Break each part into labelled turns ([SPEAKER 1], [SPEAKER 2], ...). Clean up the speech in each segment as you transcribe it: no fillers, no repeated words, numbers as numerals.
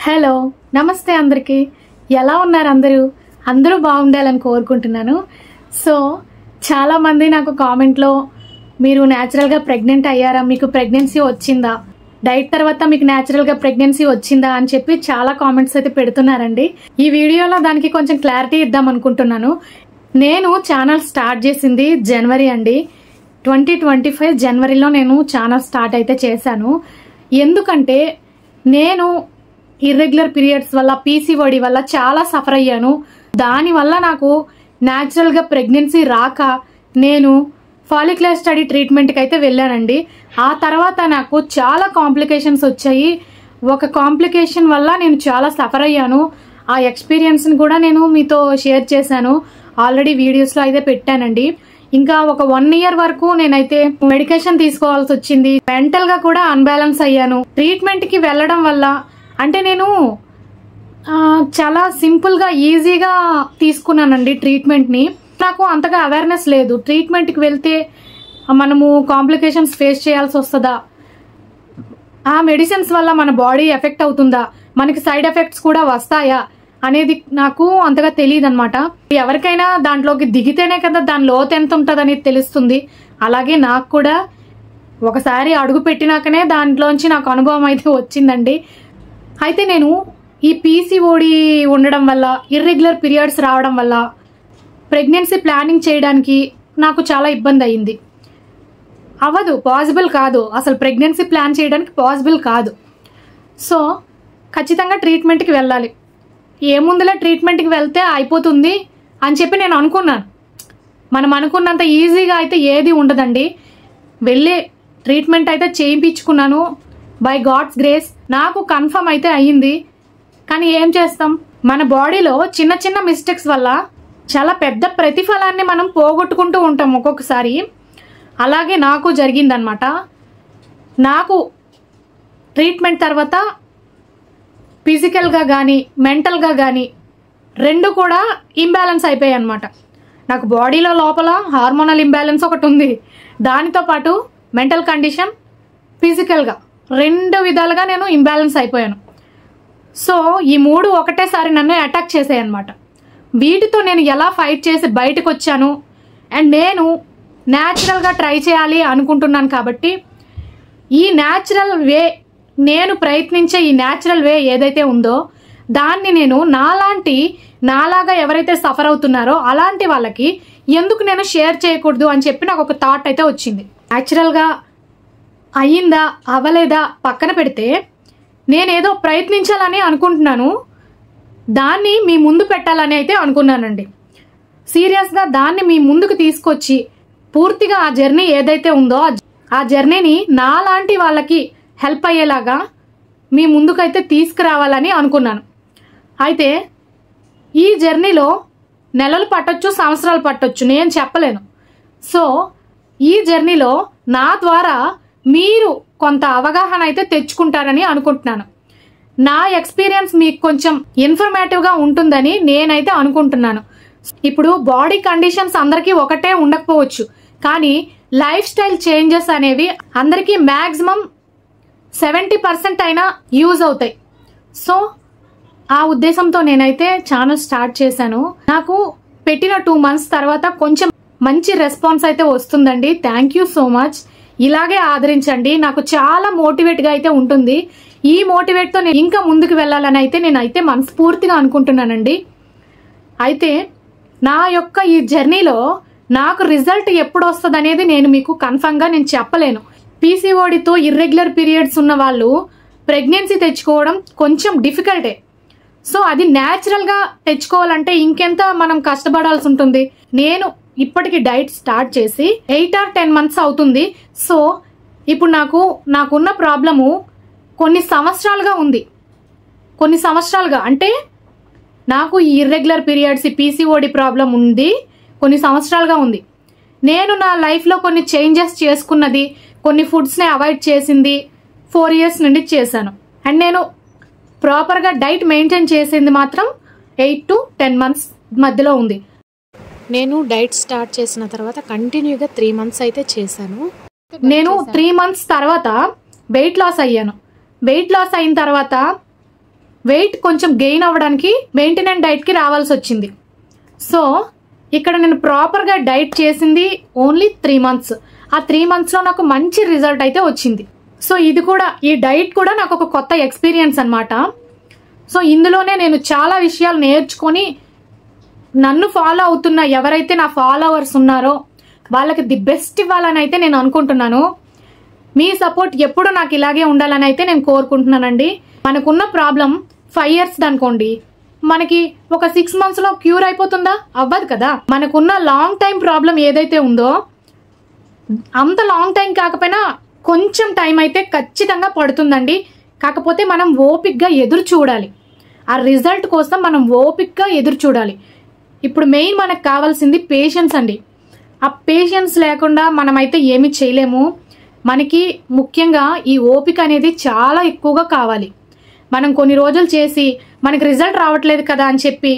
[SPEAKER 1] Hello నమస్తే అందరికీ ఎలా ఉన్నారు అందరూ బాగుండాలని కోరుకుంటున్నాను. సో చాలా మంది నాకు కామెంట్లో మీరు న్యాచురల్గా ప్రెగ్నెంట్ అయ్యారా, మీకు ప్రెగ్నెన్సీ వచ్చిందా, డైట్ తర్వాత మీకు న్యాచురల్గా ప్రెగ్నెన్సీ వచ్చిందా అని చెప్పి చాలా కామెంట్స్ అయితే పెడుతున్నారండి. ఈ వీడియోలో దానికి కొంచెం క్లారిటీ ఇద్దాం అనుకుంటున్నాను. నేను ఛానల్ స్టార్ట్ చేసింది జనవరి అండి, 2025 జనవరిలో నేను ఛానల్ స్టార్ట్ అయితే చేశాను. ఎందుకంటే నేను ఇర్రెగ్యులర్ పీరియడ్స్ వల్ల పీసీఓడి వల్ల చాలా సఫర్ అయ్యాను. దానివల్ల నాకు న్యాచురల్గా ప్రెగ్నెన్సీ రాక నేను ఫాలిక్యులర్ స్టడీ ట్రీట్మెంట్కి అయితే వెళ్ళానండి. ఆ తర్వాత నాకు చాలా కాంప్లికేషన్స్ వచ్చాయి. ఒక కాంప్లికేషన్ వల్ల నేను చాలా సఫర్ అయ్యాను. ఆ ఎక్స్పీరియన్స్ని కూడా నేను మీతో షేర్ చేశాను, ఆల్రెడీ వీడియోస్లో అయితే పెట్టానండి. ఇంకా ఒక 1 year వరకు నేనైతే మెడికేషన్ తీసుకోవాల్సి వచ్చింది. మెంటల్ గా కూడా అన్బ్యాలెన్స్ అయ్యాను. ట్రీట్మెంట్ కి వెళ్ళడం వల్ల అంటే నేను చాలా సింపుల్ గా ఈజీగా తీసుకున్నానండి ట్రీట్మెంట్ ని. నాకు అంతగా అవేర్నెస్ లేదు, ట్రీట్మెంట్ కి వెళ్తే మనము కాంప్లికేషన్స్ ఫేస్ చేయాల్సి వస్తుందా, ఆ మెడిసిన్స్ వల్ల మన బాడీ ఎఫెక్ట్ అవుతుందా, మనకి సైడ్ ఎఫెక్ట్స్ కూడా వస్తాయా అనేది నాకు అంతగా తెలియదు అనమాట. ఎవరికైనా దాంట్లోకి దిగితేనే కదా దాని లోతు ఎంత ఉంటుంది అనేది తెలుస్తుంది. అలాగే నాకు కూడా ఒకసారి అడుగు పెట్టినాకనే దాంట్లోంచి నాకు అనుభవం అయితే వచ్చిందండి. అయితే నేను ఈ పీసీఓడి ఉండడం వల్ల, ఇర్రెగ్యులర్ పీరియడ్స్ రావడం వల్ల ప్రెగ్నెన్సీ ప్లానింగ్ చేయడానికి నాకు చాలా ఇబ్బంది అయింది. అవ్వదు, పాసిబుల్ కాదు, అసలు ప్రెగ్నెన్సీ ప్లాన్ చేయడానికి పాసిబుల్ కాదు. సో ఖచ్చితంగా ట్రీట్మెంట్కి వెళ్ళాలి. ఏముందులే ట్రీట్మెంట్కి వెళ్తే అయిపోతుంది అని చెప్పి నేను అనుకున్నాను. మనం అనుకున్నంత ఈజీగా అయితే ఏది ఉండదండి. వెళ్ళి ట్రీట్మెంట్ అయితే చేయించుకున్నాను. బై గాడ్స్ గ్రేస్ నాకు కన్ఫర్మ్ అయితే అయ్యింది. కానీ ఏం చేస్తాం, మన బాడీలో చిన్న చిన్న మిస్టేక్స్ వల్ల చాలా పెద్ద ప్రతిఫలాన్ని మనం పోగొట్టుకుంటూ ఉంటాం ఒక్కొక్కసారి. అలాగే నాకు జరిగిందనమాట. నాకు ట్రీట్మెంట్ తర్వాత ఫిజికల్గా కానీ మెంటల్గా కానీ రెండు కూడా ఇంబ్యాలెన్స్ అయిపోయాయి అనమాట. నాకు బాడీలో లోపల హార్మోనల్ ఇంబ్యాలెన్స్ ఒకటి ఉంది, దానితో పాటు మెంటల్ కండిషన్, ఫిజికల్గా 2 విధాలుగా నేను ఇంబ్యాలెన్స్ అయిపోయాను. సో ఈ 3 ఒకటేసారి నన్ను అటాక్ చేసాయి అనమాట. వీటితో నేను ఎలా ఫైట్ చేసి బయటకు వచ్చాను అండ్ నేను న్యాచురల్గా ట్రై చేయాలి అనుకుంటున్నాను. కాబట్టి ఈ న్యాచురల్ వే, నేను ప్రయత్నించే ఈ న్యాచురల్ వే ఏదైతే ఉందో దాన్ని నేను నాలాగా ఎవరైతే సఫర్ అవుతున్నారో అలాంటి వాళ్ళకి ఎందుకు నేను షేర్ చేయకూడదు అని చెప్పి నాకు ఒక థాట్ అయితే వచ్చింది. న్యాచురల్గా అయ్యిందా అవ్వలేదా పక్కన పెడితే నేనేదో ప్రయత్నించాలని అనుకుంటున్నాను, దాన్ని మీ ముందు పెట్టాలని అయితే అనుకున్నానండి. సీరియస్గా దాన్ని మీ ముందుకు తీసుకొచ్చి పూర్తిగా ఆ జర్నీ ఏదైతే ఉందో ఆ జర్నీని నాలాంటి వాళ్ళకి హెల్ప్ అయ్యేలాగా మీ ముందుకైతే తీసుకురావాలని అనుకున్నాను. అయితే ఈ జర్నీలో నెలలు పట్టొచ్చు, సంవత్సరాలు పట్టొచ్చు, నేను చెప్పలేను. సో ఈ జర్నీలో నా ద్వారా మీరు కొంత అవగాహన అయితే తెచ్చుకుంటారని అనుకుంటున్నాను. నా ఎక్స్పీరియన్స్ మీకు కొంచెం ఇన్ఫర్మేటివ్గా ఉంటుందని నేనైతే అనుకుంటున్నాను. ఇప్పుడు బాడీ కండిషన్స్ అందరికీ ఒకటే ఉండకపోవచ్చు, కానీ లైఫ్ స్టైల్ చేంజెస్ అనేవి అందరికీ మ్యాక్సిమం 70% అయినా యూజ్ అవుతాయి. సో ఆ ఉద్దేశంతో నేనైతే ఛానల్ స్టార్ట్ చేశాను. నాకు పెట్టిన 2 months తర్వాత కొంచెం మంచి రెస్పాన్స్ అయితే వస్తుందండి. Thank you so much. ఇలాగే ఆదరించండి, నాకు చాలా మోటివేట్గా అయితే ఉంటుంది. ఈ మోటివేట్తో నేను ఇంకా ముందుకు వెళ్ళాలని అయితే నేనైతే మనస్ఫూర్తిగా అనుకుంటున్నానండి. అయితే నా యొక్క ఈ జర్నీలో నాకు రిజల్ట్ ఎప్పుడు వస్తుంది అనేది నేను మీకు కన్ఫర్మ్గా నేను చెప్పలేను. పీసీఓడితో ఇర్రెగ్యులర్ పీరియడ్స్ ఉన్న వాళ్ళు ప్రెగ్నెన్సీ తెచ్చుకోవడం కొంచెం డిఫికల్టే. సో అది న్యాచురల్గా తెచ్చుకోవాలంటే ఇంకెంత మనం కష్టపడాల్సి ఉంటుంది. నేను ఇప్పటికి డైట్ స్టార్ట్ చేసి 8 or 10 months అవుతుంది. సో ఇప్పుడు నాకున్న ప్రాబ్లము కొన్ని సంవత్సరాలుగా ఉంది. కొన్ని సంవత్సరాలుగా అంటే నాకు ఈ ఇర్రెగ్యులర్ పీరియడ్స్, పీసీఓడి ప్రాబ్లం ఉంది, కొన్ని సంవత్సరాలుగా ఉంది. నేను నా లైఫ్లో కొన్ని చేంజెస్ చేసుకున్నది, కొన్ని ఫుడ్స్ని అవాయిడ్ చేసింది 4 years నుండి చేశాను. అండ్ నేను ప్రాపర్గా డైట్ మెయింటైన్ చేసింది మాత్రం 8 to 10 months మధ్యలో ఉంది.
[SPEAKER 2] నేను డైట్ స్టార్ట్ చేసిన తర్వాత కంటిన్యూగా 3 months అయితే చేశాను.
[SPEAKER 1] నేను 3 months తర్వాత వెయిట్ లాస్ అయ్యాను. వెయిట్ లాస్ అయిన తర్వాత వెయిట్ కొంచెం గెయిన్ అవ్వడానికి మెయింటెనెన్స్ డైట్కి రావాల్సి వచ్చింది. సో ఇక్కడ నేను ప్రాపర్గా డైట్ చేసింది ఓన్లీ 3 months. ఆ 3 monthsలో నాకు మంచి రిజల్ట్ అయితే వచ్చింది. సో ఇది కూడా, ఈ డైట్ కూడా నాకు ఒక కొత్త ఎక్స్పీరియన్స్ అనమాట. సో ఇందులోనే నేను చాలా విషయాలు నేర్చుకొని నన్ను ఫాలో అవుతున్న ఎవరైతే నా ఫాలోవర్స్ ఉన్నారో వాళ్ళకి ది బెస్ట్ ఇవ్వాలని అయితే నేను అనుకుంటున్నాను. మీ సపోర్ట్ ఎప్పుడు నాకు ఇలాగే ఉండాలని అయితే నేను కోరుకుంటున్నానండి. మనకున్న ప్రాబ్లం 5 years అనుకోండి, మనకి ఒక 6 monthsలో క్యూర్ అయిపోతుందా? అవ్వదు కదా. మనకున్న లాంగ్ టైం ప్రాబ్లం ఏదైతే ఉందో అంత లాంగ్ టైం కాకపోయినా కొంచెం టైం అయితే ఖచ్చితంగా పడుతుందండి. కాకపోతే మనం ఓపిక్గా ఎదురు చూడాలి. ఆ రిజల్ట్ కోసం మనం ఓపిక్గా ఎదురు చూడాలి. ఇప్పుడు మెయిన్ మనకు కావాల్సింది పేషెన్స్ అండి. ఆ పేషెన్స్ లేకుండా మనమైతే ఏమీ చేయలేము. మనకి ముఖ్యంగా ఈ ఓపిక అనేది చాలా ఎక్కువగా కావాలి. మనం కొన్ని రోజులు చేసి మనకి రిజల్ట్ రావట్లేదు కదా అని చెప్పి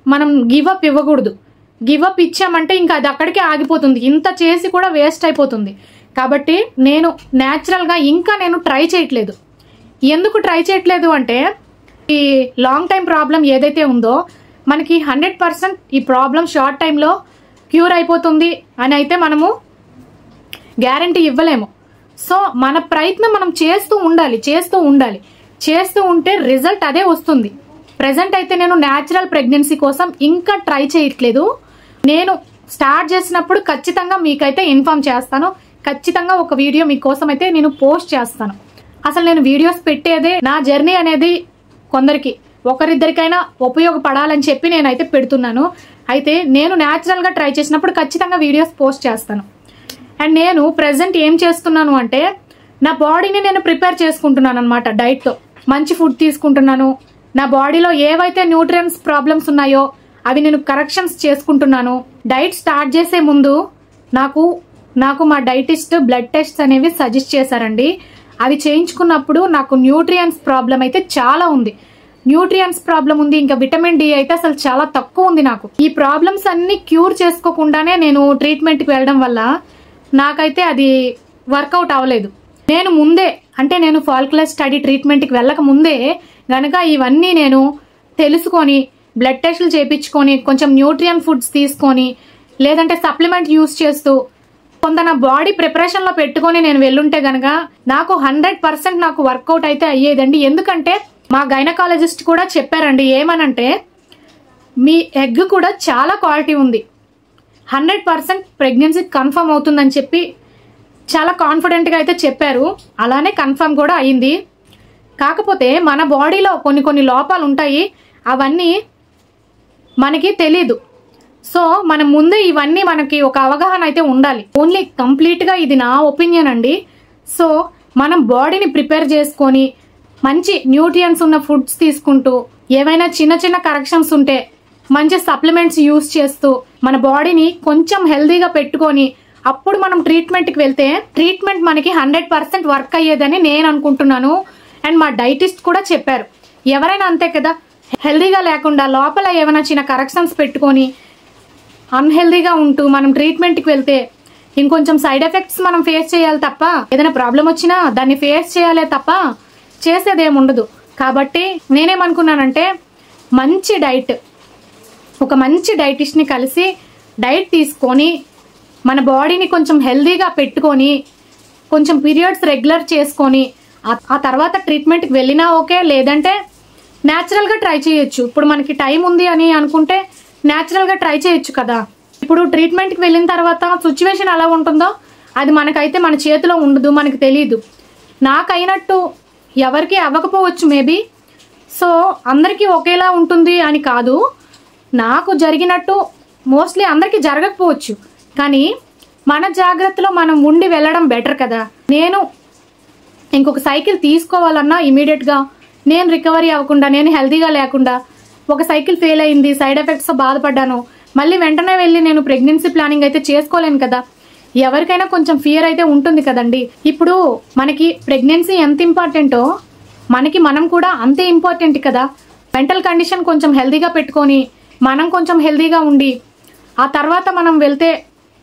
[SPEAKER 1] మనం గివప్ ఇవ్వకూడదు. గివప్ ఇచ్చామంటే ఇంకా అది అక్కడికే ఆగిపోతుంది. ఇంత చేసి కూడా వేస్ట్ అయిపోతుంది. కాబట్టి నేను న్యాచురల్గా ఇంకా నేను ట్రై చేయట్లేదు. ఎందుకు ట్రై చేయట్లేదు అంటే ఈ లాంగ్ టైం ప్రాబ్లం ఏదైతే ఉందో మనకి 100% ఈ ప్రాబ్లం షార్ట్ టైంలో క్యూర్ అయిపోతుంది అని అయితే మనము గ్యారంటీ ఇవ్వలేము. సో మన ప్రయత్నం మనం చేస్తూ ఉంటే రిజల్ట్ అదే వస్తుంది. ప్రెసెంట్ అయితే నేను న్యాచురల్ ప్రెగ్నెన్సీ కోసం ఇంకా ట్రై చేయట్లేదు. నేను స్టార్ట్ చేసినప్పుడు ఖచ్చితంగా మీకైతే ఇన్ఫార్మ్ చేస్తాను. ఖచ్చితంగా ఒక వీడియో మీకోసం అయితే నేను పోస్ట్ చేస్తాను. అసలు నేను వీడియోస్ పెట్టేదే నా జర్నీ అనేది కొందరికి ఒకరిద్దరికైనా ఉపయోగపడాలని చెప్పి నేనైతే పెడుతున్నాను. అయితే నేను న్యాచురల్గా ట్రై చేసినప్పుడు ఖచ్చితంగా వీడియోస్ పోస్ట్ చేస్తాను. అండ్ నేను ప్రెసెంట్ ఏం చేస్తున్నాను అంటే నా బాడీని నేను ప్రిపేర్ చేసుకుంటున్నాను అనమాట. డైట్తో మంచి ఫుడ్ తీసుకుంటున్నాను. నా బాడీలో ఏవైతే న్యూట్రియన్స్ ప్రాబ్లమ్స్ ఉన్నాయో అవి నేను కరెక్షన్స్ చేసుకుంటున్నాను. డైట్ స్టార్ట్ చేసే ముందు నాకు మా డైటిస్ట్ బ్లడ్ టెస్ట్స్ అనేవి సజెస్ట్ చేశారండి. అవి చేయించుకున్నప్పుడు నాకు న్యూట్రియన్స్ ప్రాబ్లం అయితే చాలా ఉంది. న్యూట్రియన్స్ ప్రాబ్లం ఉంది, ఇంకా విటమిన్ డి అయితే అసలు చాలా తక్కువ ఉంది నాకు. ఈ ప్రాబ్లమ్స్ అన్ని క్యూర్ చేసుకోకుండానే నేను ట్రీట్మెంట్కి వెళ్ళడం వల్ల నాకైతే అది వర్కౌట్ అవ్వలేదు. నేను ముందే అంటే నేను ఫాలిక్యులర్ స్టడీ ట్రీట్మెంట్కి వెళ్ళక ముందే గనక ఇవన్నీ నేను తెలుసుకొని బ్లడ్ టెస్టులు చేయించుకొని కొంచెం న్యూట్రియన్ ఫుడ్స్ తీసుకొని లేదంటే సప్లిమెంట్ యూస్ చేస్తూ కొంత నా బాడీ ప్రిపరేషన్లో పెట్టుకొని నేను వెళ్ళుంటే గనక నాకు 100% నాకు వర్కౌట్ అయితే అయ్యేదండి. ఎందుకంటే మా గైనకాలజిస్ట్ కూడా చెప్పారండి, ఏమనంటే మీ ఎగ్ కూడా చాలా క్వాలిటీ ఉంది, 100% ప్రెగ్నెన్సీ కన్ఫర్మ్ అవుతుందని చెప్పి చాలా కాన్ఫిడెంట్గా అయితే చెప్పారు. అలానే కన్ఫర్మ్ కూడా అయింది. కాకపోతే మన బాడీలో కొన్ని లోపాలు ఉంటాయి, అవన్నీ మనకి తెలీదు. సో మనం ముందే ఇవన్నీ మనకి ఒక అవగాహన అయితే ఉండాలి. ఓన్లీ కంప్లీట్గా ఇది నా ఒపీనియన్ అండి. సో మనం బాడీని ప్రిపేర్ చేసుకొని మంచి న్యూట్రియన్స్ ఉన్న ఫుడ్స్ తీసుకుంటూ ఏవైనా చిన్న కరెక్షన్స్ ఉంటే మంచి సప్లిమెంట్స్ యూస్ చేస్తూ మన బాడీని కొంచెం హెల్దీగా పెట్టుకొని అప్పుడు మనం ట్రీట్మెంట్కి వెళ్తే ట్రీట్మెంట్ మనకి 100% వర్క్ అయ్యేదని నేను అనుకుంటున్నాను. అండ్ మా డైటిస్ట్ కూడా చెప్పారు, ఎవరైనా అంతే కదా, హెల్దీగా లేకుండా లోపల ఏమైనా చిన్న కరెక్షన్స్ పెట్టుకొని అన్హెల్దీగా ఉంటూ మనం ట్రీట్మెంట్కి వెళ్తే ఇంకొంచెం సైడ్ ఎఫెక్ట్స్ మనం ఫేస్ చేయాలి తప్ప, ఏదైనా ప్రాబ్లం వచ్చినా దాన్ని ఫేస్ చేయాలే తప్ప చేసేదేముండదు. కాబట్టి నేనేమనుకున్నానంటే మంచి డైట్, ఒక మంచి డైటిస్ట్ని కలిసి డైట్ తీసుకొని మన బాడీని కొంచెం హెల్దీగా పెట్టుకొని కొంచెం పీరియడ్స్ రెగ్యులర్ చేసుకొని ఆ తర్వాత ట్రీట్మెంట్కి వెళ్ళినా ఓకే, లేదంటే న్యాచురల్గా ట్రై చేయొచ్చు. ఇప్పుడు మనకి టైం ఉంది అని అనుకుంటే న్యాచురల్గా ట్రై చేయొచ్చు కదా. ఇప్పుడు ట్రీట్మెంట్కి వెళ్ళిన తర్వాత సిచ్యువేషన్ ఎలా ఉంటుందో అది మనకైతే మన చేతిలో ఉండదు, మనకు తెలీదు. నాకైనట్టు ఎవరికి అవ్వకపోవచ్చు మేబీ. సో అందరికీ ఒకేలా ఉంటుంది అని కాదు, నాకు జరిగినట్టు మోస్ట్లీ అందరికీ జరగకపోవచ్చు. కానీ మన జాగ్రత్తలో మనం ఉండి వెళ్ళడం బెటర్ కదా. నేను ఇంకొక సైకిల్ తీసుకోవాలన్నా ఇమీడియట్గా నేను రికవరీ అవ్వకుండా, నేను హెల్తీగా లేకుండా ఒక సైకిల్ ఫెయిల్ అయింది, సైడ్ ఎఫెక్ట్స్తో బాధపడ్డాను, మళ్ళీ వెంటనే వెళ్ళి నేను ప్రెగ్నెన్సీ ప్లానింగ్ అయితే చేసుకోలేను కదా. ఎవరికైనా కొంచెం ఫియర్ అయితే ఉంటుంది కదండి. ఇప్పుడు మనకి ప్రెగ్నెన్సీ ఎంత ఇంపార్టెంటో మనకి మనం కూడా అంతే ఇంపార్టెంట్ కదా. మెంటల్ కండిషన్ కొంచెం హెల్తీగా పెట్టుకొని మనం కొంచెం హెల్తీగా ఉండి ఆ తర్వాత మనం వెళ్తే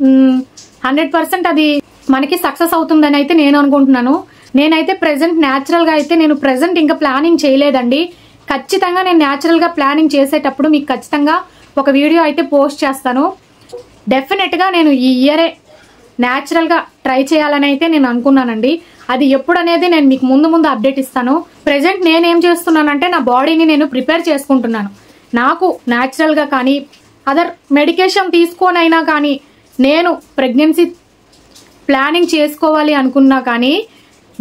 [SPEAKER 1] 100% అది మనకి సక్సెస్ అవుతుందని అయితే నేను అనుకుంటున్నాను. నేనైతే ప్రెసెంట్ న్యాచురల్గా అయితే నేను ప్రెసెంట్ ఇంకా ప్లానింగ్ చేయలేదండి. ఖచ్చితంగా నేను న్యాచురల్గా ప్లానింగ్ చేసేటప్పుడు మీకు ఖచ్చితంగా ఒక వీడియో అయితే పోస్ట్ చేస్తాను. డెఫినెట్గా నేను ఈ ఇయరే న్యాచురల్గా ట్రై చేయాలని అయితే నేను అనుకున్నానండి. అది ఎప్పుడు అనేది నేను మీకు ముందు అప్డేట్ ఇస్తాను. ప్రెజెంట్ నేనేం చేస్తున్నానంటే నా బాడీని నేను ప్రిపేర్ చేసుకుంటున్నాను. నాకు న్యాచురల్గా కానీ అదర్ మెడికేషన్ తీసుకోనైనా కానీ నేను ప్రెగ్నెన్సీ ప్లానింగ్ చేసుకోవాలి అనుకున్నా కానీ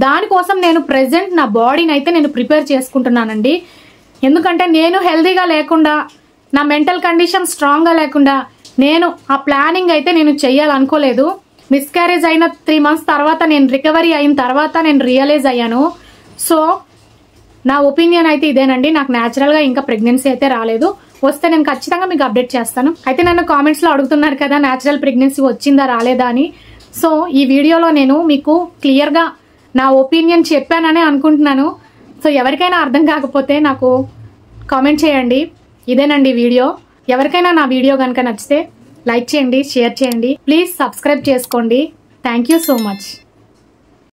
[SPEAKER 1] దానికోసం నేను ప్రెజెంట్ నా బాడీని అయితే నేను ప్రిపేర్ చేసుకుంటున్నానండి. ఎందుకంటే నేను హెల్తీగా లేకుండా నా మెంటల్ కండిషన్ స్ట్రాంగ్గా లేకుండా నేను ఆ ప్లానింగ్ అయితే నేను చెయ్యాలనుకోలేదు. మిస్క్యారేజ్ అయిన 3 months తర్వాత నేను రికవరీ అయిన తర్వాత నేను రియలైజ్ అయ్యాను. సో నా ఒపీనియన్ అయితే ఇదేనండి. నాకు న్యాచురల్గా ఇంకా ప్రెగ్నెన్సీ అయితే రాలేదు. వస్తే నేను ఖచ్చితంగా మీకు అప్డేట్ చేస్తాను. అయితే నన్ను కామెంట్స్లో అడుగుతున్నారు కదా న్యాచురల్ ప్రెగ్నెన్సీ వచ్చిందా రాలేదా అని. సో ఈ వీడియోలో నేను మీకు క్లియర్గా నా ఒపీనియన్ చెప్పాననే అనుకుంటున్నాను. సో ఎవరికైనా అర్థం కాకపోతే నాకు కామెంట్ చేయండి. ఇదేనండి వీడియో. ఎవరికైనా నా వీడియో కనుక నచ్చితే లైక్ చేయండి, షేర్ చేయండి, ప్లీజ్ సబ్స్క్రైబ్ చేసుకోండి. Thank you so much.